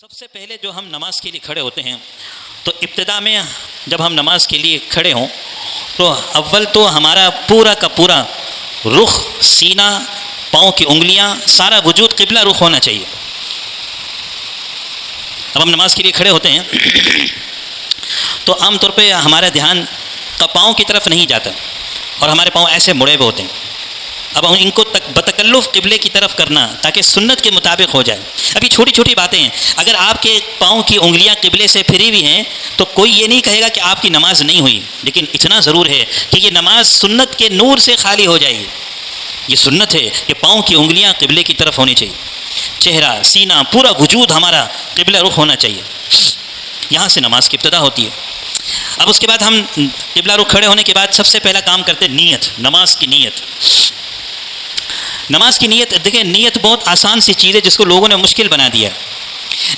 سب سے پہلے جو ہم نماز کے لیے کھڑے ہوتے ہیں تو ابتدا میں جب ہم نماز کے لیے کھڑے ہوں تو اول تو ہمارا پورا کا پورا رخ، سینہ، پاؤں کی انگلیاں، سارا وجود قبلہ رخ ہونا چاہیے۔ اب ہم نماز کے لیے کھڑے ہوتے ہیں تو عام طور پہ ہمارا دھیان پاؤں کی طرف نہیں جاتا اور ہمارے پاؤں ایسے مڑے ہوئے ہوتے ہیں۔ اب ہم ان کو بتکلف قبلے کی طرف کرنا تاکہ سنت کے مطابق ہو جائے۔ ابھی چھوٹی چھوٹی باتیں ہیں، اگر آپ کے پاؤں کی انگلیاں قبلے سے پھری ہوئی ہیں تو کوئی یہ نہیں کہے گا کہ آپ کی نماز نہیں ہوئی، لیکن اتنا ضرور ہے کہ یہ نماز سنت کے نور سے خالی ہو جائے گی۔ یہ سنت ہے کہ پاؤں کی انگلیاں قبلے کی طرف ہونی چاہیے، چہرہ، سینہ، پورا وجود ہمارا قبلہ رخ ہونا چاہیے۔ یہاں سے نماز کی ابتدا ہوتی ہے۔ اب اس کے بعد ہم قبلہ رخ کھڑے ہونے کے بعد سب سے پہلا کام کرتے ہیں نیت، نماز کی نیت۔ نماز کی نیت، دیکھیں نیت بہت آسان سی چیز ہے جس کو لوگوں نے مشکل بنا دیا۔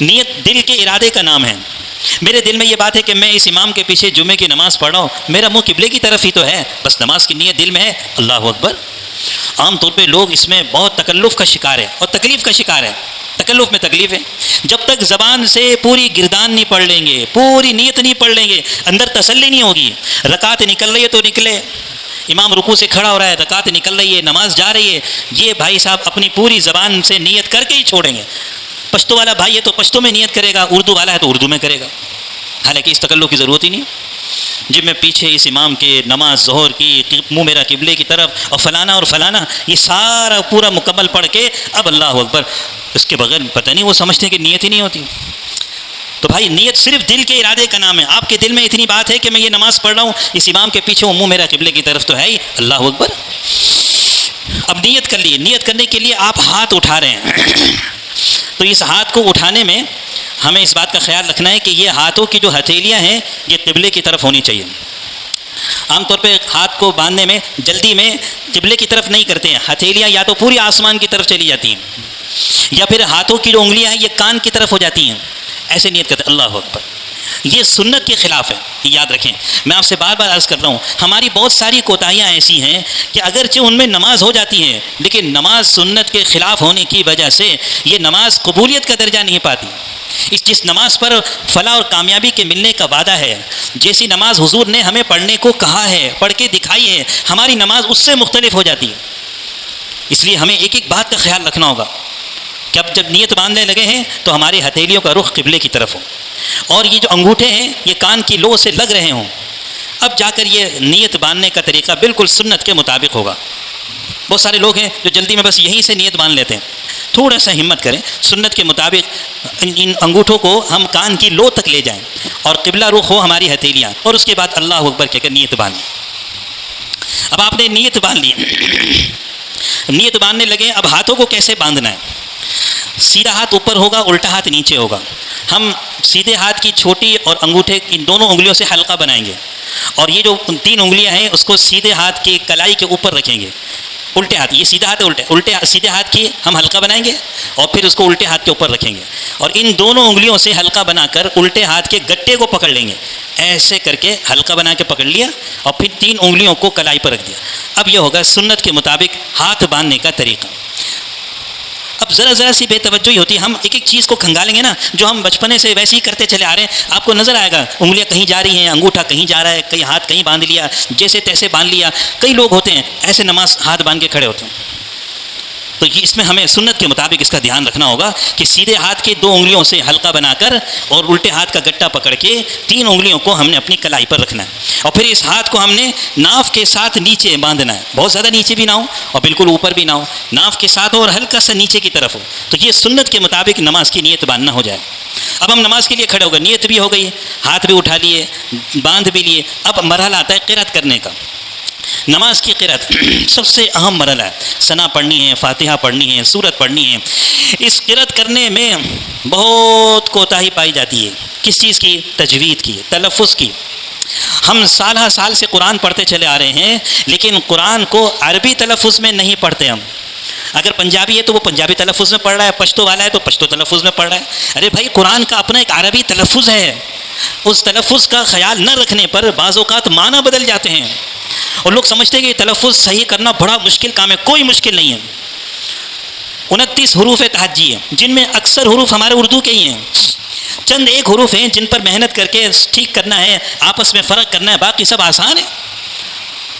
نیت دل کے ارادے کا نام ہے۔ میرے دل میں یہ بات ہے کہ میں اس امام کے پیچھے جمعے کی نماز پڑھ رہا ہوں، میرا منہ قبلے کی طرف ہی تو ہے، بس نماز کی نیت دل میں ہے، اللہ اکبر۔ عام طور پہ لوگ اس میں بہت تکلف کا شکار ہے اور تکلیف کا شکار ہے۔ تکلف میں تکلیف ہے، جب تک زبان سے پوری گردان نہیں پڑھ لیں گے، پوری نیت نہیں پڑھ لیں گے، اندر تسلی نہیں ہوگی۔ رکعت نکل رہی ہے تو نکلے، امام رکوع سے کھڑا ہو رہا ہے، رکعت نکل رہی ہے، نماز جا رہی ہے، یہ بھائی صاحب اپنی پوری زبان سے نیت کر کے ہی چھوڑیں گے۔ پشتو والا بھائی ہے تو پشتو میں نیت کرے گا، اردو والا ہے تو اردو میں کرے گا، حالانکہ اس تکلف کی ضرورت ہی نہیں۔ جب میں پیچھے اس امام کے نماز ظہر کی، منہ میرا قبلے کی طرف، اور فلانا اور فلانا، یہ سارا پورا مکمل پڑھ کے اب اللہ اکبر، اس کے بغیر پتہ نہیں وہ سمجھتے ہیں کہ نیت ہی نہیں ہوتی۔ تو بھائی نیت صرف دل کے ارادے کا نام ہے۔ آپ کے دل میں اتنی بات ہے کہ میں یہ نماز پڑھ رہا ہوں، اس امام کے پیچھے منہ میرا قبلے کی طرف تو ہے ہی، اللہ اکبر۔ اب نیت کر لیے، نیت کرنے کے لیے آپ ہاتھ اٹھا رہے ہیں تو اس ہاتھ کو اٹھانے میں ہمیں اس بات کا خیال رکھنا ہے کہ یہ ہاتھوں کی جو ہتھیلیاں ہیں یہ قبلے کی طرف ہونی چاہیے۔ عام طور پہ ہاتھ کو باندھنے میں جلدی میں قبلے کی طرف نہیں کرتے ہیں، ہتھیلیاں یا تو پوری آسمان کی طرف چلی جاتی ہیں یا پھر ہاتھوں کی جو انگلیاں ہیں یہ کان کی طرف ہو جاتی ہیں، ایسے نیت کرتے ہیں، اللہ اکبر۔ یہ سنت کے خلاف ہے، یاد رکھیں۔ میں آپ سے بار بار عرض کر رہا ہوں، ہماری بہت ساری کوتاہیاں ایسی ہیں کہ اگرچہ ان میں نماز ہو جاتی ہے لیکن نماز سنت کے خلاف ہونے کی وجہ سے یہ نماز قبولیت کا درجہ نہیں پاتی۔ جس نماز پر فلاح اور کامیابی کے ملنے کا وعدہ ہے، جیسی نماز حضور نے ہمیں پڑھنے کو کہا ہے، پڑھ کے دکھائی ہے، ہماری نماز اس سے مختلف ہو جاتی ہے۔ اس لیے ہمیں ایک ایک بات کا خیال رکھنا ہوگا کہ اب جب نیت باندھنے لگے ہیں تو ہماری ہتھیلیوں کا رخ قبلے کی طرف ہو، اور یہ جو انگوٹھے ہیں یہ کان کی لو سے لگ رہے ہوں، اب جا کر یہ نیت باندھنے کا طریقہ بالکل سنت کے مطابق ہوگا۔ بہت سارے لوگ ہیں جو جلدی میں بس یہیں سے نیت باندھ لیتے ہیں، تھوڑا سا ہمت کریں، سنت کے مطابق ان انگوٹھوں کو ہم کان کی لو تک لے جائیں اور قبلہ رخ ہو ہماری ہتھیلیاں، اور اس کے بعد اللہ اکبر کہہ کر نیت باندھیں۔ اب آپ نے نیت باندھ لی، نیت باندھنے لگے، اب ہاتھوں کو کیسے باندھنا ہے؟ سیدھا ہاتھ اوپر ہوگا، الٹا ہاتھ نیچے ہوگا۔ ہم سیدھے ہاتھ کی چھوٹی اور انگوٹھے ان دونوں انگلیوں سے حلقہ بنائیں گے، اور یہ جو 3 انگلیاں ہیں اس کو سیدھے ہاتھ کی کلائی کے اوپر رکھیں گے۔ الٹے ہاتھ، یہ سیدھا ہاتھ ہے، سیدھے ہاتھ کی ہم حلقہ بنائیں گے اور پھر اس کو الٹے ہاتھ کے اوپر رکھیں گے، اور ان دونوں انگلیوں سے حلقہ بنا کر الٹے ہاتھ کے گٹے کو پکڑ لیں گے، ایسے کر کے حلقہ بنا کے پکڑ لیا اور پھر 3 انگلیوں کو کلائی پر رکھ دیا۔ اب یہ ہوگا سنت کے مطابق ہاتھ باندھنے کا طریقہ۔ اب ذرا سی بے توجہی ہوتی ہے، ہم ایک ایک چیز کو کھنگالیں گے نا، جو ہم بچپنے سے ویسے ہی کرتے چلے آ رہے ہیں، آپ کو نظر آئے گا انگلیاں کہیں جا رہی ہیں، انگوٹھا کہیں جا رہا ہے، کہیں ہاتھ کہیں باندھ لیا، جیسے تیسے باندھ لیا۔ کئی لوگ ہوتے ہیں ایسے نماز ہاتھ باندھ کے کھڑے ہوتے ہیں، تو یہ اس میں ہمیں سنت کے مطابق اس کا دھیان رکھنا ہوگا کہ سیدھے ہاتھ کے 2 انگلیوں سے حلقہ بنا کر اور الٹے ہاتھ کا گٹا پکڑ کے 3 انگلیوں کو ہم نے اپنی کلائی پر رکھنا ہے، اور پھر اس ہاتھ کو ہم نے ناف کے ساتھ نیچے باندھنا ہے، بہت زیادہ نیچے بھی نہ ہو اور بالکل اوپر بھی نہ ہو، ناف کے ساتھ اور ہلکا سا نیچے کی طرف ہو، تو یہ سنت کے مطابق نماز کی نیت باندھنا ہو جائے۔ اب ہم نماز کے لیے کھڑے ہو گئے، نیت بھی ہو گئی، ہاتھ بھی اٹھا لیے، باندھ بھی لیے۔ اب مرحلہ آتا ہے قرأت کرنے کا۔ نماز کی قرأت سب سے اہم مرحلہ ہے، ثنا پڑھنی ہے، فاتحہ پڑھنی ہے، سورت پڑھنی ہے۔ اس قرأت کرنے میں بہت کوتاہی پائی جاتی ہے، کس چیز کی؟ تجوید کی، تلفظ کی۔ ہم سال سے قرآن پڑھتے چلے آ رہے ہیں لیکن قرآن کو عربی تلفظ میں نہیں پڑھتے ہم۔ اگر پنجابی ہے تو وہ پنجابی تلفظ میں پڑھ رہا ہے، پشتو والا ہے تو پشتو تلفظ میں پڑھ رہا ہے۔ ارے بھائی قرآن کا اپنا ایک عربی تلفظ ہے، اس تلفظ کا خیال نہ رکھنے پر بعض اوقات معنی بدل جاتے ہیں اور لوگ سمجھتے ہیں کہ یہ تلفظ صحیح کرنا بڑا مشکل کام ہے۔ کوئی مشکل نہیں ہے۔ 29 حروف تہجی ہیں جن میں اکثر حروف ہمارے اردو کے ہی ہیں، چند ایک حروف ہیں جن پر محنت کر کے ٹھیک کرنا ہے، آپس میں فرق کرنا ہے، باقی سب آسان ہے۔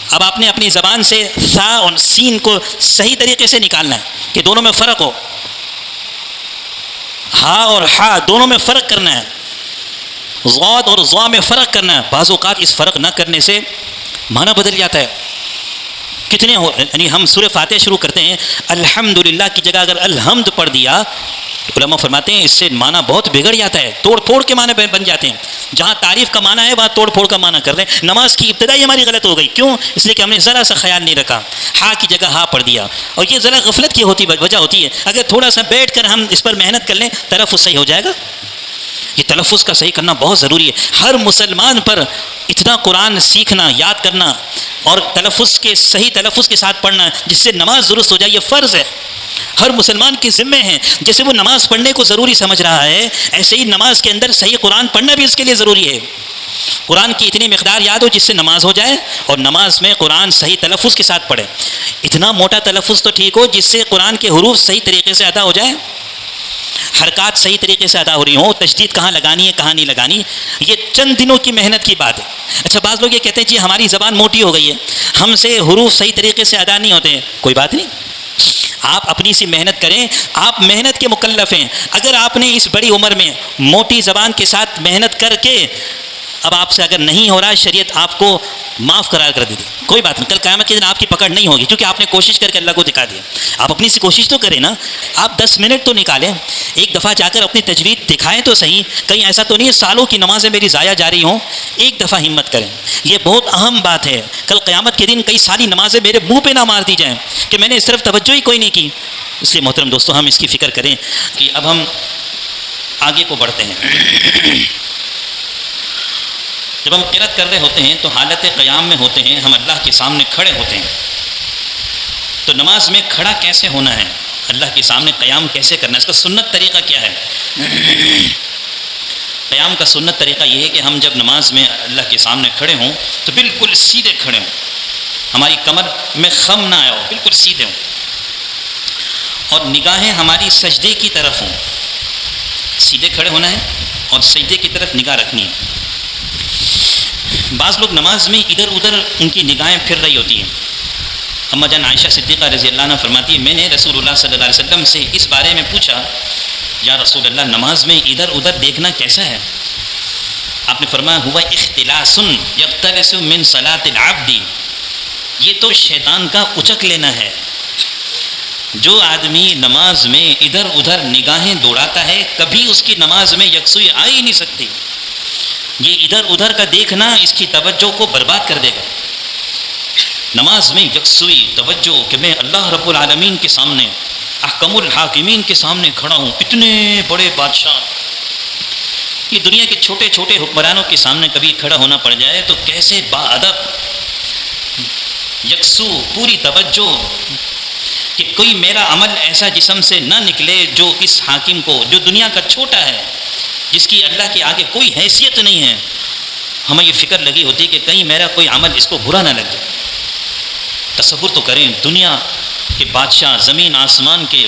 اب آپ نے اپنی زبان سے ثا اور سین کو صحیح طریقے سے نکالنا ہے کہ دونوں میں فرق ہو، ہا اور ہا دونوں میں فرق کرنا ہے، ضاد اور ضا میں فرق کرنا ہے۔ بعض اوقات اس فرق نہ کرنے سے معنی بدل جاتا ہے۔ کتنے یعنی ہم سورہ فاتحہ شروع کرتے ہیں، الحمدللہ کی جگہ اگر الحمد پڑھ دیا، علماء فرماتے ہیں اس سے معنی بہت بگڑ جاتا ہے، توڑ پھوڑ کے معنی بن جاتے ہیں۔ جہاں تعریف کا معنی ہے وہاں توڑ پھوڑ کا معنی کر رہے ہیں۔ نماز کی ابتدا ہی ہماری غلط ہو گئی، کیوں؟ اس لیے کہ ہم نے ذرا سا خیال نہیں رکھا، ہا کی جگہ ہا پڑھ دیا، اور یہ ذرا غفلت کی وجہ ہوتی ہے۔ اگر تھوڑا سا بیٹھ کر ہم اس پر محنت کر لیں، تلفظ صحیح ہو جائے گا۔ یہ تلفظ کا صحیح کرنا بہت ضروری ہے۔ ہر مسلمان پر اتنا قرآن سیکھنا، یاد کرنا اور تلفظ کے صحیح تلفظ کے ساتھ پڑھنا جس سے نماز درست ہو جائے، یہ فرض ہے، ہر مسلمان کے ذمے ہیں۔ جیسے وہ نماز پڑھنے کو ضروری سمجھ رہا ہے، ایسے ہی نماز کے اندر صحیح قرآن پڑھنا بھی اس کے لیے ضروری ہے۔ قرآن کی اتنی مقدار یاد ہو جس سے نماز ہو جائے، اور نماز میں قرآن صحیح تلفظ کے ساتھ پڑھے۔ اتنا موٹا تلفظ تو ٹھیک ہو جس سے قرآن کے حروف صحیح طریقے سے ادا ہو جائے، حرکات صحیح طریقے سے ادا ہو رہی ہوں، تشدید کہاں لگانی ہے کہاں نہیں لگانی۔ یہ چند دنوں کی محنت کی بات ہے۔ اچھا، بعض لوگ یہ کہتے ہیں جی ہماری زبان موٹی ہو گئی ہے، ہم سے حروف صحیح طریقے سے ادا نہیں ہوتے ہیں۔ کوئی بات نہیں، آپ اپنی سی محنت کریں، آپ محنت کے مکلف ہیں۔ اگر آپ نے اس بڑی عمر میں موٹی زبان کے ساتھ محنت کر کے اب آپ سے اگر نہیں ہو رہا، شریعت آپ کو معاف قرار کر دے گی، کوئی بات نہیں، کل قیامت کے دن آپ کی پکڑ نہیں ہوگی، کیونکہ آپ نے کوشش کر کے اللہ کو دکھا دیا۔ آپ اپنی سی کوشش تو کریں نا، آپ 10 منٹ تو نکالیں، ایک دفعہ جا کر اپنی تجوید دکھائیں تو صحیح۔ کہیں ایسا تو نہیں ہے سالوں کی نمازیں میری ضائع جا رہی ہوں، ایک دفعہ ہمت کریں، یہ بہت اہم بات ہے۔ کل قیامت کے دن کئی ساری نمازیں میرے منہ پہ نہ مار دی جائیں کہ میں نے اس طرف توجہ ہی کوئی نہیں کی۔ اس لیے محترم دوستو، ہم اس کی فکر کریں کہ اب ہم آگے کو بڑھتے ہیں۔ جب ہم قرات کر رہے ہوتے ہیں تو حالت قیام میں ہوتے ہیں، ہم اللہ کے سامنے کھڑے ہوتے ہیں۔ تو نماز میں کھڑا کیسے ہونا ہے، اللہ کے سامنے قیام کیسے کرنا ہے، اس کا سنت طریقہ کیا ہے؟ قیام کا سنت طریقہ یہ ہے کہ ہم جب نماز میں اللہ کے سامنے کھڑے ہوں تو بالکل سیدھے کھڑے ہوں، ہماری کمر میں خم نہ آیا ہو، بالکل سیدھے ہوں، اور نگاہیں ہماری سجدے کی طرف ہوں۔ سیدھے کھڑے ہونا ہے اور سجدے کی طرف نگاہ رکھنی ہے۔ بعض لوگ نماز میں ادھر ادھر ان کی نگاہیں پھر رہی ہوتی ہیں۔ اما جان عائشہ صدیقہ رضی اللہ عنہ فرماتی ہے، میں نے رسول اللہ صلی اللہ علیہ وسلم سے اس بارے میں پوچھا، یا رسول اللہ نماز میں ادھر ادھر دیکھنا کیسا ہے؟ آپ نے فرمایا، ہوا اختلاس یختلس من صلاۃ العبد، یہ تو شیطان کا اچک لینا ہے۔ جو آدمی نماز میں ادھر ادھر نگاہیں دوڑاتا ہے، کبھی اس کی نماز میں یکسوئی آ ہی نہیں سکتی۔ یہ ادھر ادھر کا دیکھنا اس کی توجہ کو برباد کر دے گا۔ نماز میں یکسوئی توجہ کہ میں اللہ رب العالمین کے سامنے، احکم الحاکمین کے سامنے کھڑا ہوں، اتنے بڑے بادشاہ، یہ دنیا کے چھوٹے چھوٹے حکمرانوں کے سامنے کبھی کھڑا ہونا پڑ جائے تو کیسے با ادب، یکسو، پوری توجہ کہ کوئی میرا عمل ایسا جسم سے نہ نکلے جو اس حاکم کو، جو دنیا کا چھوٹا ہے، جس کی اللہ کے آگے کوئی حیثیت نہیں ہے، ہمیں یہ فکر لگی ہوتی ہے کہ کہیں میرا کوئی عمل اس کو برا نہ لگ جائے۔ تصور تو کریں، دنیا کے بادشاہ، زمین آسمان کے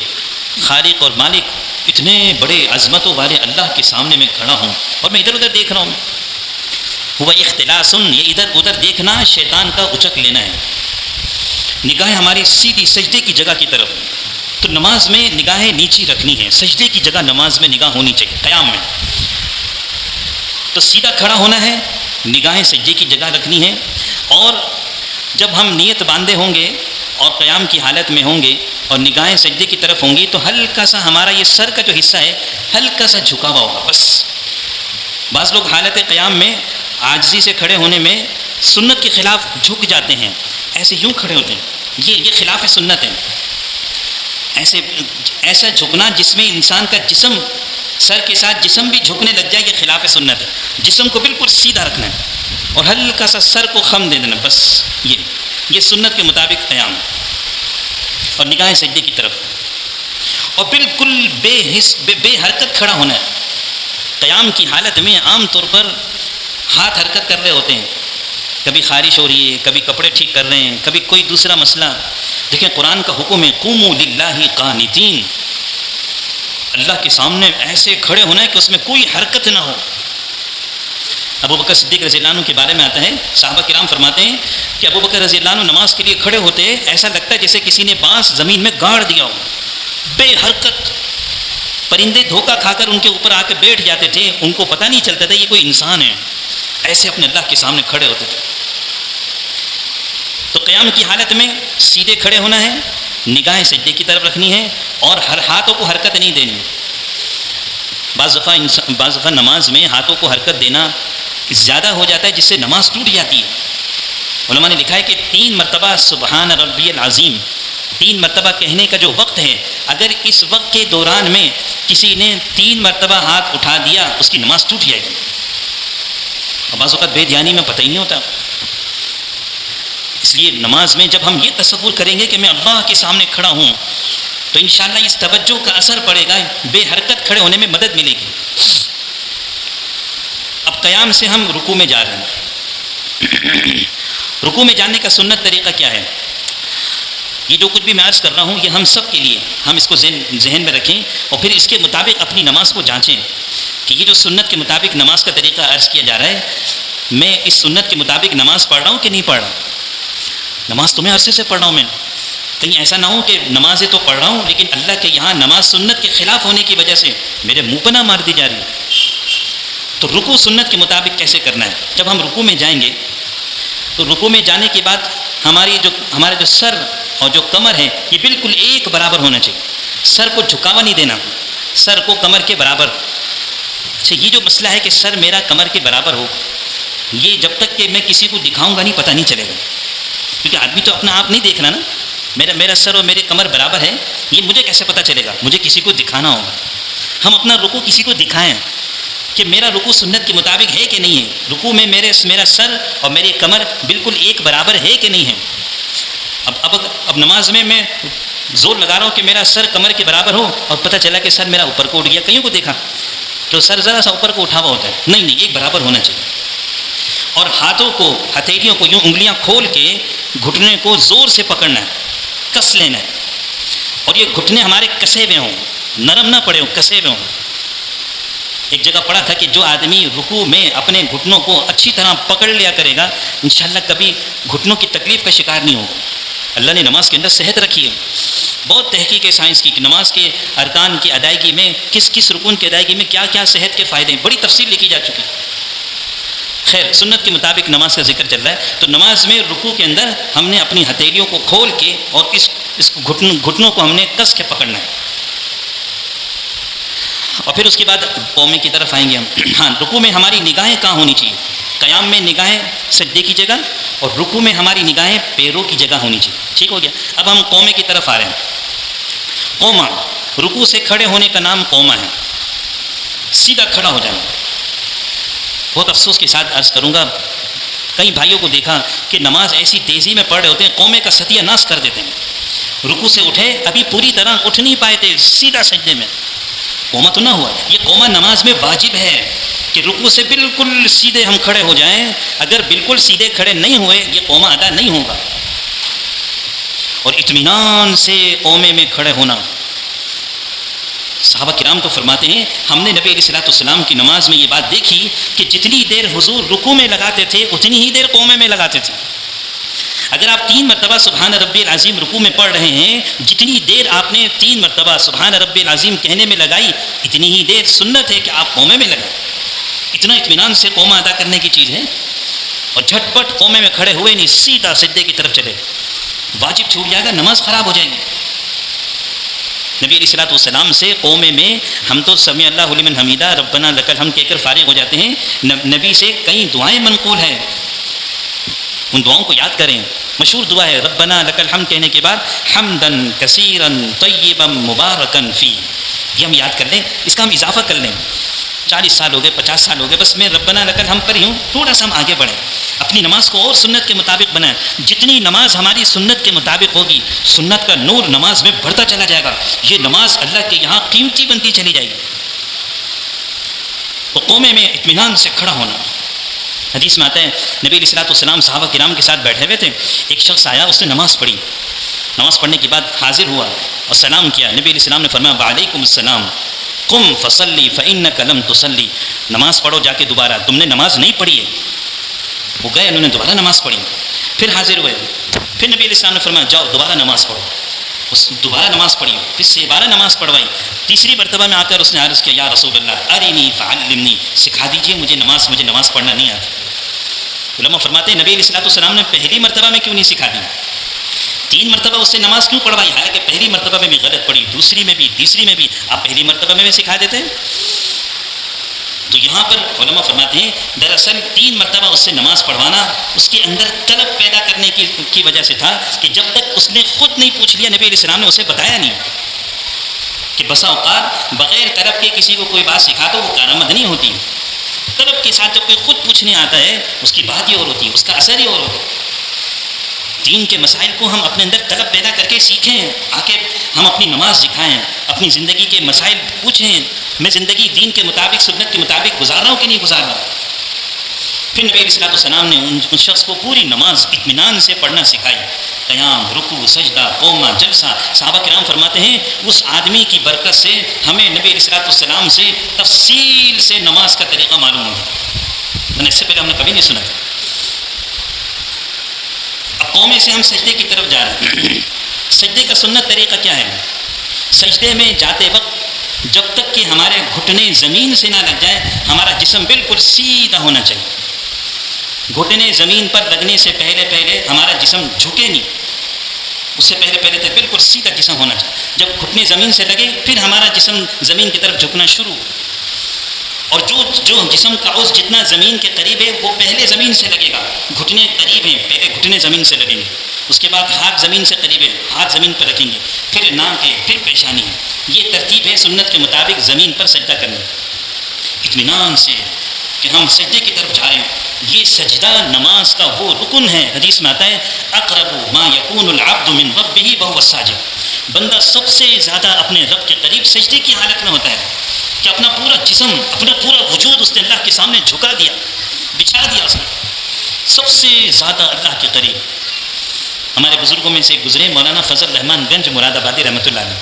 خالق اور مالک، اتنے بڑے عظمتوں والے اللہ کے سامنے میں کھڑا ہوں اور میں ادھر ادھر دیکھ رہا ہوں۔ ہوا اختلاس، یہ ادھر ادھر دیکھنا شیطان کا اچک لینا ہے۔ نگاہیں ہماری سیدھی سجدے کی جگہ کی طرف، تو نماز میں نگاہیں نیچی رکھنی ہے، سجدے کی جگہ نماز میں نگاہ ہونی چاہیے قیام میں۔ تو سیدھا کھڑا ہونا ہے، نگاہیں سجدے کی جگہ رکھنی ہے، اور جب ہم نیت باندھے ہوں گے اور قیام کی حالت میں ہوں گے اور نگاہیں سجدے کی طرف ہوں گی تو ہلکا سا ہمارا یہ سر کا جو حصہ ہے ہلکا سا جھکا ہوا ہوگا بس۔ بعض لوگ حالت قیام میں عاجزی سے کھڑے ہونے میں سنت کے خلاف جھک جاتے ہیں، ایسے یوں کھڑے ہوتے ہیں، یہ خلاف سنت ہے۔ ایسا جھکنا جس میں انسان کا جسم، سر کے ساتھ جسم بھی جھکنے لگ جائے، یہ خلاف سنت ہے۔ جسم کو بالکل سیدھا رکھنا ہے اور ہلکا سا سر کو خم دے دینا، بس یہ سنت کے مطابق قیام، اور نگاہیں سجدے کی طرف، اور بالکل بے حرکت کھڑا ہونا ہے۔ قیام کی حالت میں عام طور پر ہاتھ حرکت کر رہے ہوتے ہیں، کبھی خارش ہو رہی ہے، کبھی کپڑے ٹھیک کر رہے ہیں، کبھی کوئی دوسرا مسئلہ۔ دیکھیں قرآن کا حکم ہے، قوموا للہ قانتین، اللہ کے سامنے ایسے کھڑے ہونا ہے کہ اس میں کوئی حرکت نہ ہو. ابو بکر صدیق رضی اللہ عنہ کے بارے میں آتا ہے، صحابہ کرام فرماتے ہیں کہ ابو بکر رضی اللہ عنہ نماز کے لیے کھڑے ہوتے ایسا لگتا ہے جیسے کسی نے بانس زمین میں گاڑ دیا ہو، بے حرکت. پرندے دھوکہ کھا کر ان کے اوپر آ کے بیٹھ جاتے تھے، ان کو پتہ نہیں چلتا تھا یہ کوئی انسان ہے. ایسے اپنے اللہ کے سامنے کھڑے ہوتے تھے. تو قیام کی حالت میں سیدھے کھڑے ہونا ہے، نگاہیں سجدے کی طرف رکھنی ہے اور ہر ہاتھوں کو حرکت نہیں دینی. بعض دفعہ نماز میں ہاتھوں کو حرکت دینا زیادہ ہو جاتا ہے جس سے نماز ٹوٹ جاتی ہے. علماء نے لکھا ہے کہ 3 مرتبہ سبحان ربی العظیم 3 مرتبہ کہنے کا جو وقت ہے، اگر اس وقت کے دوران میں کسی نے 3 مرتبہ ہاتھ اٹھا دیا اس کی نماز ٹوٹ جائے گی. اور بعض اوقات بے دھیانی میں پتہ ہی نہیں ہوتا. اس لیے نماز میں جب ہم یہ تصور کریں گے کہ میں اللہ کے سامنے کھڑا ہوں تو انشاءاللہ اس توجہ کا اثر پڑے گا، بے حرکت کھڑے ہونے میں مدد ملے گی. اب قیام سے ہم رکوع میں جا رہے ہیں. رکوع میں جانے کا سنت طریقہ کیا ہے؟ یہ جو کچھ بھی میں عرض کر رہا ہوں یہ ہم سب کے لیے، ہم اس کو ذہن میں رکھیں اور پھر اس کے مطابق اپنی نماز کو جانچیں کہ یہ جو سنت کے مطابق نماز کا طریقہ عرض کیا جا رہا ہے، میں اس سنت کے مطابق نماز پڑھ رہا ہوں کہ نہیں پڑھ رہا ہوں. نماز تو میں عرصے سے پڑھ رہا ہوں، میں کہیں ایسا نہ ہو کہ نمازیں تو پڑھ رہا ہوں لیکن اللہ کے یہاں نماز سنت کے خلاف ہونے کی وجہ سے میرے منہ پہ نہ مار دی جا رہی ہے. تو رکوع سنت کے مطابق کیسے کرنا ہے؟ جب ہم رکوع میں جائیں گے تو رکوع میں جانے کے بعد ہمارے جو سر اور جو کمر ہے یہ بالکل ایک برابر ہونا چاہیے. سر کو جھکاوا نہیں دینا، سر کو کمر کے برابر. اچھا، یہ جو مسئلہ ہے کہ سر میرا کمر کے برابر ہو، یہ جب تک کہ میں کسی کو دکھاؤں گا نہیں پتہ نہیں چلے گا. کیونکہ آدمی تو اپنا آپ نہیں دیکھنا نا، میرا سر اور میرے کمر برابر ہے، یہ مجھے کیسے پتہ چلے گا؟ مجھے کسی کو دکھانا ہوگا. ہم اپنا رکوع کسی کو دکھائیں کہ میرا رکوع سنت کے مطابق ہے کہ نہیں ہے، رکوع میں میرا سر اور میری کمر بالکل ایک برابر ہے کہ نہیں ہے. اب نماز میں زور لگا رہا ہوں کہ میرا سر کمر کے برابر ہو اور پتہ چلا کہ سر میرا اوپر کو اٹھ گیا. کئیوں کو دیکھا تو سر ذرا سا اوپر کو اٹھا ہوا ہوتا ہے. نہیں، ایک برابر ہونا چاہیے. اور ہاتھوں کو، ہتھیلیوں کو یوں انگلیاں کھول کے گھٹنے کو زور سے پکڑنا ہے، کس لینا ہے. اور یہ گھٹنے ہمارے کسے ہوئے ہوں، نرم نہ پڑے ہوں، کسے ہوئے ہوں. ایک جگہ پڑھا تھا کہ جو آدمی رکوع میں اپنے گھٹنوں کو اچھی طرح پکڑ لیا کرے گا انشاءاللہ کبھی گھٹنوں کی تکلیف کا شکار نہیں ہوگا. اللہ نے نماز کے اندر صحت رکھی ہے. بہت تحقیق ہے سائنس کی کہ نماز کے ارکان کی ادائیگی میں کس رکن کی ادائیگی میں کیا کیا صحت کے فائدے ہیں، بڑی تفصیل لکھی جا چکی. خیر، سنت کے مطابق نماز کا ذکر چل رہا ہے تو نماز میں رکوع کے اندر ہم نے اپنی ہتھیلیوں کو کھول کے اور اس گھٹنوں کو ہم نے کس کے پکڑنا ہے. اور پھر اس کے بعد قومے کی طرف آئیں گے ہم. ہاں، رکوع میں ہماری نگاہیں کہاں ہونی چاہیے؟ قیام میں نگاہیں سجدے کی جگہ اور رکوع میں ہماری نگاہیں پیروں کی جگہ ہونی چاہیے. ٹھیک ہو گیا. اب ہم قومے کی طرف آ رہے ہیں. قوما، رکوع سے کھڑے ہونے کا نام قوما ہے. سیدھا کھڑا ہو جانا. بہت افسوس کے ساتھ عرض کروں گا، کئی بھائیوں کو دیکھا کہ نماز ایسی تیزی میں پڑھ رہے ہوتے ہیں قومے کا ستیہ ناش کر دیتے ہیں. رکوع سے اٹھے، ابھی پوری طرح اٹھ نہیں پائے تھے، سیدھا سجدے میں. قوما تو نہ ہوا. یہ قوما نماز میں واجب ہے کہ رکوع سے بالکل سیدھے ہم کھڑے ہو جائیں. اگر بالکل سیدھے کھڑے نہیں ہوئے یہ قوما ادا نہیں ہوگا. اور اطمینان سے قومے میں کھڑے ہونا. صحابہ کرام تو فرماتے ہیں ہم نے نبی علیہ الصلوۃ والسلام کی نماز میں یہ بات دیکھی کہ جتنی دیر حضور رکوع میں لگاتے تھے اتنی ہی دیر قومے میں لگاتے تھے. اگر آپ 3 مرتبہ سبحان ربی العظیم رکوع میں پڑھ رہے ہیں، جتنی دیر آپ نے 3 مرتبہ سبحان ربی العظیم کہنے میں لگائی اتنی ہی دیر سنت ہے کہ آپ قومے میں لگائیں. اتنا اطمینان سے قومہ ادا کرنے کی چیز ہے. اور جھٹ پٹ قومے میں کھڑے ہوئے نہیں، سیدھا سجدے کی طرف چلے. واجب چھوٹ جائے گا، نماز خراب ہو جائے گی. نبی علیہ الصلوۃ والسلام سے قومے میں ہم تو سمیع اللہ لمن حمیدہ ربنا لک الحمد کہہ کر فارغ ہو جاتے ہیں. نبی سے کئی دعائیں منقول ہیں، ان دعاؤں کو یاد کریں. مشہور دعا ہے ربنا لک الحمد کہنے کے بعد حمدن کثیرن طیبا مبارکن فی. یہ ہم یاد کر لیں، اس کا ہم اضافہ کر لیں. 40 سال ہو گئے، 50 سال ہو گئے، بس میں ربنا لک الحمد پر ہی ہوں. تھوڑا سا ہم آگے بڑھیں، اپنی نماز کو اور سنت کے مطابق بنائیں. جتنی نماز ہماری سنت کے مطابق ہوگی سنت کا نور نماز میں بڑھتا چلا جائے گا. یہ نماز اللہ کے یہاں قیمتی بنتی چلی جائے گی. تو قومے میں اطمینان سے کھڑا ہونا. حدیث میں آتا ہے نبی علیہ الصلوۃ والسلام صحابہ کرام کے ساتھ بیٹھے ہوئے تھے. ایک شخص آیا، اس نے نماز پڑھی. نماز پڑھنے کے بعد حاضر ہوا اور سلام کیا. نبی علیہ السلام نے فرمایا وعلیکم السلام. قم فصلی فإنک لم تصلی، نماز پڑھو جا کے دوبارہ، تم نے نماز نہیں پڑھی ہے۔ وہ گئے، انہوں نے دوبارہ نماز پڑھی، پھر حاضر ہوئے، پھر نبی علیہ السلام نے فرمایا جاؤ دوبارہ نماز پڑھو، اس دوبارہ نماز پڑھی، پھر سے بارہ نماز پڑھوائی، تیسری مرتبہ میں آ کر اس نے عرض کیا یا رسول اللہ ارنی فعلمنی، سکھا دیجیے مجھے نماز پڑھنا نہیں آتی۔ علماء فرماتے ہیں نبی علیہ السلام نے پہلی مرتبہ میں کیوں نہیں سکھا دی، 3 مرتبہ اس سے نماز کیوں پڑھوائی، حالانکہ پہلی مرتبہ میں بھی غلط پڑھی، دوسری میں بھی، تیسری میں بھی، آپ پہلی مرتبہ میں بھی سکھا دیتے ہیں۔ تو یہاں پر علماء فرماتے ہیں دراصل 3 مرتبہ اس سے نماز پڑھوانا اس کے اندر طلب پیدا کرنے کی وجہ سے تھا کہ جب تک اس نے خود نہیں پوچھ لیا، نبی علیہ السلام نے اسے بتایا نہیں کہ بسا اوقات بغیر طلب کے کسی کو کوئی بات سکھا تو وہ کارآمد نہیں ہوتی، طلب کے ساتھ جب کوئی خود پوچھنے آتا ہے اس کی بات ہی اور ہوتی ہے، اس کا اثر ہی اور ہوتا ہے۔ دین کے مسائل کو ہم اپنے اندر طلب پیدا کر کے سیکھیں، آ کے ہم اپنی نماز سکھائیں، اپنی زندگی کے مسائل پوچھیں، میں زندگی دین کے مطابق سنت کے مطابق گزار رہا ہوں کہ نہیں گزار رہا ہوں۔ پھر نبی علیہ السلام نے ان شخص کو پوری نماز اطمینان سے پڑھنا سکھائی، قیام، رکوع، سجدہ، قومہ، جلسہ۔ صحابہ کرام فرماتے ہیں اس آدمی کی برکت سے ہمیں نبی علیہ السلام سے تفصیل سے نماز کا طریقہ معلوم ہو گیا، اس سے پہلے ہم نے کبھی نہیں سنا تھا۔ اب قومے سے ہم سجدے کی طرف جا رہے ہیں، سجدے کا سنت طریقہ کیا ہے؟ سجدے میں جاتے وقت جب تک کہ ہمارے گھٹنے زمین سے نہ لگ جائے ہمارا جسم بالکل سیدھا ہونا چاہیے، گھٹنے زمین پر لگنے سے پہلے ہمارا جسم جھکے نہیں، اس سے پہلے تو بالکل سیدھا جسم ہونا چاہیے۔ جب گھٹنے زمین سے لگے پھر ہمارا جسم زمین کی طرف جھکنا شروع، اور جو جسم کا عضو جتنا زمین کے قریب ہے وہ پہلے زمین سے لگے گا، گھٹنے قریب ہیں پہلے گھٹنے زمین سے لگیں گے، اس کے بعد ہاتھ زمین سے قریب ہے ہاتھ زمین پر رکھیں گے، پھر ناک ہے، پھر پیشانی ہے۔ یہ ترتیب ہے سنت کے مطابق زمین پر سجدہ کرنے، اطمینان سے کہ ہم سجدے کی طرف جا رہے ہیں۔ یہ سجدہ نماز کا وہ رکن ہے، حدیث میں آتا ہے اقرب ما یکون العبد من ربہ وہو ساجد، بندہ سب سے زیادہ اپنے رب کے قریب سجدے کی حالت میں ہوتا ہے کہ اپنا پورا جسم، اپنا پورا وجود اس نے اللہ کے سامنے جھکا دیا، بچھا دیا اس نے، سب سے زیادہ اللہ کے قریب۔ ہمارے بزرگوں میں سے گزرے مولانا فضل رحمان گنج مراد آبادی رحمۃ اللہ علیہ،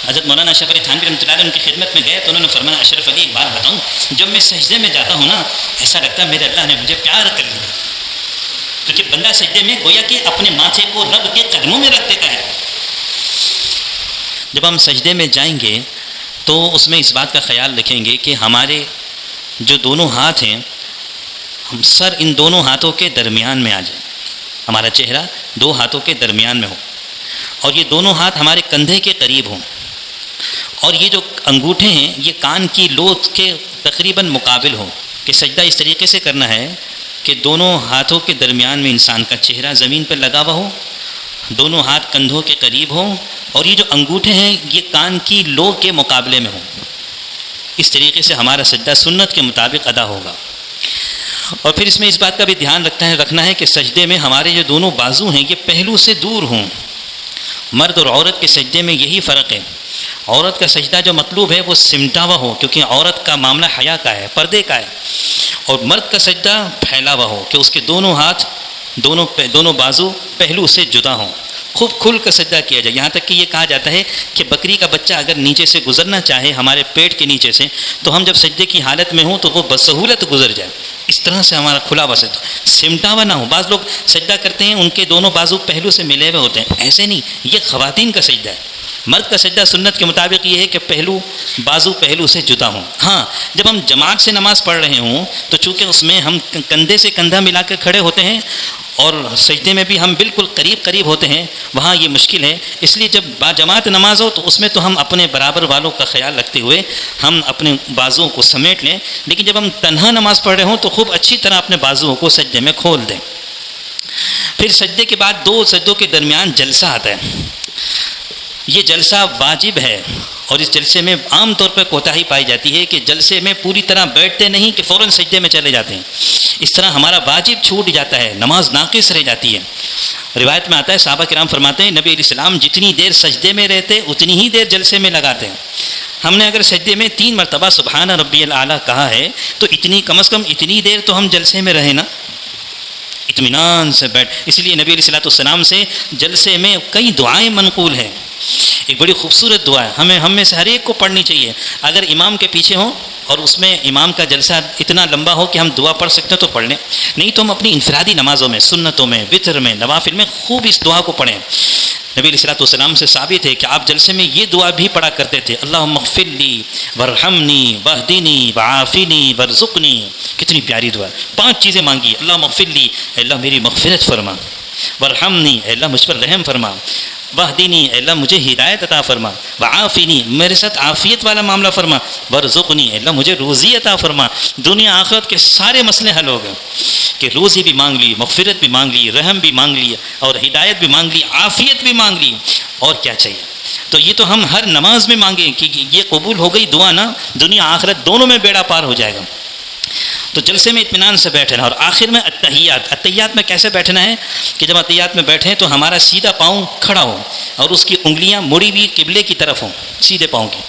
حضرت مولانا اشرف علی تھانوی رحمۃ اللہ علیہ ان کی خدمت میں گئے تو انہوں نے فرمایا اشرف علی ایک بات بتاؤں، جب میں سجدے میں جاتا ہوں نا ایسا لگتا ہے میرے اللہ نے مجھے پیار کر لیا، کیونکہ بندہ سجدے میں گویا کہ اپنے ماتھے کو رب کے قدموں میں رکھ دیتا ہے۔ جب ہم سجدے میں جائیں گے تو اس میں اس بات کا خیال رکھیں گے کہ ہمارے جو دونوں ہاتھ ہیں، ہم سر ان دونوں ہاتھوں کے درمیان میں آ جائیں، ہمارا چہرہ 2 ہاتھوں کے درمیان میں ہو، اور یہ دونوں ہاتھ ہمارے کندھے کے قریب ہوں، اور یہ جو انگوٹھے ہیں یہ کان کی لوت کے تقریباً مقابل ہوں، کہ سجدہ اس طریقے سے کرنا ہے کہ دونوں ہاتھوں کے درمیان میں انسان کا چہرہ زمین پر لگا ہوا ہو، دونوں ہاتھ کندھوں کے قریب ہوں، اور یہ جو انگوٹھے ہیں یہ کان کی لو کے مقابلے میں ہوں۔ اس طریقے سے ہمارا سجدہ سنت کے مطابق ادا ہوگا۔ اور پھر اس میں اس بات کا بھی دھیان رکھنا ہے کہ سجدے میں ہمارے جو دونوں بازو ہیں یہ پہلو سے دور ہوں۔ مرد اور عورت کے سجدے میں یہی فرق ہے، عورت کا سجدہ جو مطلوب ہے وہ سمٹا ہوا ہو، کیونکہ عورت کا معاملہ حیا کا ہے، پردے کا ہے، اور مرد کا سجدہ پھیلا ہوا ہو کہ اس کے دونوں ہاتھ دونوں بازو پہلو سے جدا ہوں، خوب کھل کر سجدہ کیا جائے۔ یہاں تک کہ یہ کہا جاتا ہے کہ بکری کا بچہ اگر نیچے سے گزرنا چاہے ہمارے پیٹ کے نیچے سے تو ہم جب سجدے کی حالت میں ہوں تو وہ بسہولت گزر جائے، اس طرح سے ہمارا کھلا ہوا سجدہ، سمٹا ہوا نہ ہو۔ بعض لوگ سجدہ کرتے ہیں ان کے دونوں بازو پہلو سے ملے ہوئے ہوتے ہیں، ایسے نہیں، یہ خواتین کا سجدہ ہے۔ مرد کا سجدہ سنت کے مطابق یہ ہے کہ بازو پہلو سے جدا ہوں۔ ہاں جب ہم جماعت سے نماز پڑھ رہے ہوں تو چونکہ اس میں ہم کندھے سے کندھا ملا کر کھڑے ہوتے ہیں اور سجدے میں بھی ہم بالکل قریب ہوتے ہیں، وہاں یہ مشکل ہے، اس لیے جب با جماعت نماز ہو تو اس میں تو ہم اپنے برابر والوں کا خیال رکھتے ہوئے ہم اپنے بازوؤں کو سمیٹ لیں، لیکن جب ہم تنہا نماز پڑھ رہے ہوں تو خوب اچھی طرح اپنے بازوؤں کو سجدے میں کھول دیں۔ پھر سجدے کے بعد 2 سجدوں کے درمیان جلسہ آتا ہے، یہ جلسہ واجب ہے، اور اس جلسے میں عام طور پر کوتاہی پائی جاتی ہے کہ جلسے میں پوری طرح بیٹھتے نہیں کہ فوراً سجدے میں چلے جاتے ہیں، اس طرح ہمارا واجب چھوٹ جاتا ہے، نماز ناقص رہ جاتی ہے۔ روایت میں آتا ہے صحابہ کرام فرماتے ہیں نبی علیہ السلام جتنی دیر سجدے میں رہتے اتنی ہی دیر جلسے میں لگاتے ہیں۔ ہم نے اگر سجدے میں 3 مرتبہ سبحان ربی الاعلیٰ کہا ہے تو کم از کم اتنی دیر تو ہم جلسے میں رہیں نا، اطمینان سے بیٹھ۔ اس لیے نبی علیہ السلام سے جلسے میں کئی دعائیں منقول ہیں، ایک بڑی خوبصورت دعا ہے، ہم میں سے ہر ایک کو پڑھنی چاہیے. اگر امام کے پیچھے ہوں اور اس میں امام کا جلسہ اتنا لمبا ہو کہ ہم دعا پڑھ سکتے ہیں تو پڑھ لیں، نہیں تو ہم اپنی انفرادی نمازوں میں، سنتوں میں، وتر میں، نوافل میں خوب اس دعا کو پڑھیں. نبی علیہ الصلوۃ والسلام سے ثابت ہے کہ آپ جلسے میں یہ دعا بھی پڑھا کرتے تھے، اللہم اغفر لی وارحمنی واہدنی وعافنی وارزقنی. کتنی پیاری دعا. 5 چیزیں مانگی. اللہم اغفر لی، اے اللہ میری مغفرت فرما. وارحمنی، اے اللہ مجھ پر رحم فرما. واہدنی، اے اللہ مجھے ہدایت عطا فرما. وعافنی، میرے ساتھ عافیت والا معاملہ فرما. وارزقنی، اے اللہ مجھے روزی عطا فرما. دنیا آخرت کے سارے مسئلے حل ہو گئے کہ روزی بھی مانگ لی، مغفرت بھی مانگ لی، رحم بھی مانگ لی، اور ہدایت بھی مانگ لی، عافیت بھی مانگ لی. اور کیا چاہیے؟ تو یہ تو ہم ہر نماز میں مانگیں کہ یہ قبول ہو گئی دعا نا، دنیا آخرت دونوں میں بیڑا پار ہو جائے گا. تو جلسے میں اطمینان سے بیٹھنا. اور آخر میں اتحیات میں کیسے بیٹھنا ہے کہ جب اتحیات میں بیٹھیں تو ہمارا سیدھا پاؤں کھڑا ہو اور اس کی انگلیاں مڑی ہوئی قبلے کی طرف ہوں، سیدھے پاؤں کی،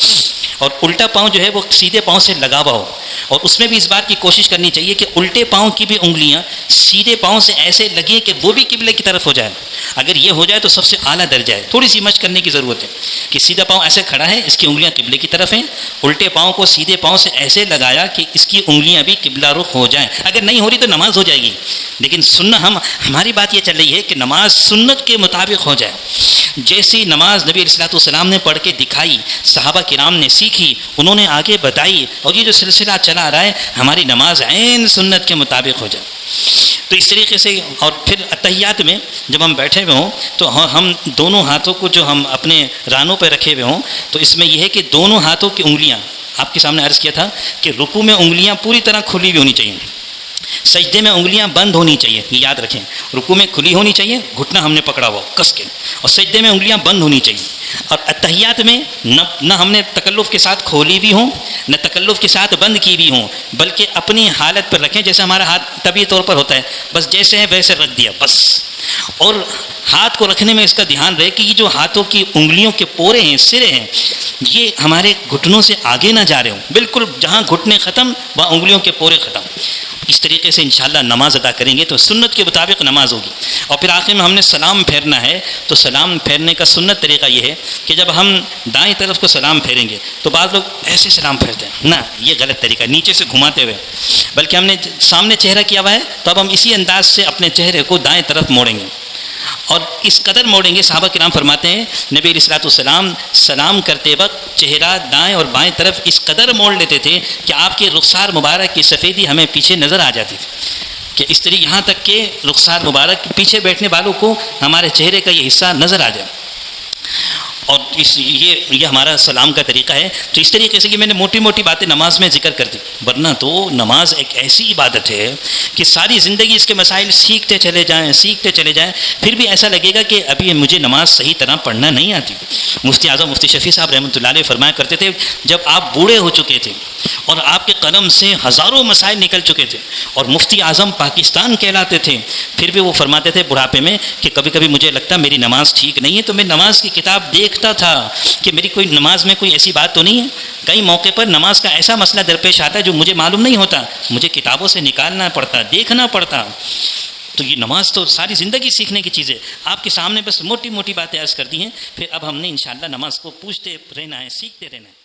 اور الٹا پاؤں جو ہے وہ سیدھے پاؤں سے لگا ہوا ہو. اور اس میں بھی اس بات کی کوشش کرنی چاہیے کہ الٹے پاؤں کی بھی انگلیاں سیدھے پاؤں سے ایسے لگیں کہ وہ بھی قبلے کی طرف ہو جائے. اگر یہ ہو جائے تو سب سے اعلیٰ درجہ ہے. تھوڑی سی مشق کرنے کی ضرورت ہے کہ سیدھا پاؤں ایسے کھڑا ہے، اس کی انگلیاں قبلے کی طرف ہیں، الٹے پاؤں کو سیدھے پاؤں سے ایسے لگایا کہ اس کی انگلیاں بھی قبلہ رخ ہو جائیں. اگر نہیں ہو رہی تو نماز ہو جائے گی، لیکن ہماری بات یہ چل رہی ہے کہ نماز سنت کے مطابق ہو جائے. جیسی نماز نبی علیہ الصلوۃ والسلام نے پڑھ کے دکھائی، صحابہ کرام نے سیکھی، انہوں نے آگے بتائی، اور یہ جو سلسلہ چلا آ رہا ہے ہماری نماز عین سنت کے مطابق ہو جائے. تو اس طریقے سے. اور پھر اتحیات میں جب ہم بیٹھے ہوئے ہوں تو ہم دونوں ہاتھوں کو جو ہم اپنے رانوں پہ رکھے ہوئے ہوں تو اس میں یہ ہے کہ دونوں ہاتھوں کی انگلیاں، آپ کے سامنے عرض کیا تھا کہ رکوع میں انگلیاں پوری طرح کھلی ہوئی ہونی چاہیے، سجدے میں انگلیاں بند ہونی چاہیے. یہ یاد رکھیں، رکوع میں کھلی ہونی چاہیے، گھٹنا ہم نے پکڑا ہوا کس کے، اور سجدے میں انگلیاں بند ہونی چاہیے. اور اتحیات میں نہ ہم نے تکلف کے ساتھ کھولی بھی ہوں، نہ تکلف کے ساتھ بند کی بھی ہوں، بلکہ اپنی حالت پر رکھیں جیسے ہمارا ہاتھ طبیعی طور پر ہوتا ہے، بس جیسے ہے ویسے رکھ دیا بس. اور ہاتھ کو رکھنے میں اس کا دھیان رہے کہ یہ جو ہاتھوں کی انگلیوں کے پورے ہیں، سرے ہیں، یہ ہمارے گھٹنوں سے آگے نہ جا رہے ہوں، بالکل جہاں گھٹنے ختم وہاں انگلیوں کے پورے ختم. اس طریقے سے انشاءاللہ نماز ادا کریں گے تو سنت کے مطابق نماز ہوگی. اور پھر آخر میں ہم نے سلام پھیرنا ہے، تو سلام پھیرنے کا سنت طریقہ یہ ہے کہ جب ہم دائیں طرف کو سلام پھیریں گے تو بعض لوگ ایسے سلام پھیرتے ہیں، نہ یہ غلط طریقہ، نیچے سے گھماتے ہوئے، بلکہ ہم نے سامنے چہرہ کیا ہوا ہے تو اب ہم اسی انداز سے اپنے چہرے کو دائیں طرف موڑیں گے. اور اس قدر موڑیں گے، صحابہ کرام فرماتے ہیں نبی علیہ الصلوۃ والسلام سلام کرتے وقت چہرہ دائیں اور بائیں طرف اس قدر موڑ لیتے تھے کہ آپ کے رخسار مبارک کی سفیدی ہمیں پیچھے نظر آ جاتی تھی، کہ اس طریقے یہاں تک کہ رخسار مبارک پیچھے بیٹھنے والوں کو ہمارے چہرے کا یہ حصہ نظر آ جائے. اور یہ ہمارا سلام کا طریقہ ہے. تو اس طریقے سے کہ میں نے موٹی موٹی باتیں نماز میں ذکر کر دی، ورنہ تو نماز ایک ایسی عبادت ہے کہ ساری زندگی اس کے مسائل سیکھتے چلے جائیں، پھر بھی ایسا لگے گا کہ ابھی مجھے نماز صحیح طرح پڑھنا نہیں آتی. مفتی اعظم مفتی شفیع صاحب رحمۃ اللہ علیہ فرمایا کرتے تھے جب آپ بوڑھے ہو چکے تھے اور آپ کے قلم سے ہزاروں مسائل نکل چکے تھے اور مفتی اعظم پاکستان کہلاتے تھے، پھر بھی وہ فرماتے تھے بڑھاپے میں کہ کبھی کبھی مجھے لگتا میری نماز ٹھیک نہیں ہے تو میں نماز کی کتاب دیکھتا تھا کہ میری کوئی نماز میں کوئی ایسی بات تو نہیں ہے. کئی موقع پر نماز کا ایسا مسئلہ درپیش آتا ہے جو مجھے معلوم نہیں ہوتا، مجھے کتابوں سے نکالنا پڑتا، دیکھنا پڑتا. تو یہ نماز تو ساری زندگی سیکھنے کی چیز ہے. آپ کے سامنے بس موٹی موٹی باتیں عرض کر دی ہیں، پھر اب ہم نے انشاءاللہ نماز کو پوچھتے رہنا ہے، سیکھتے رہنا ہے.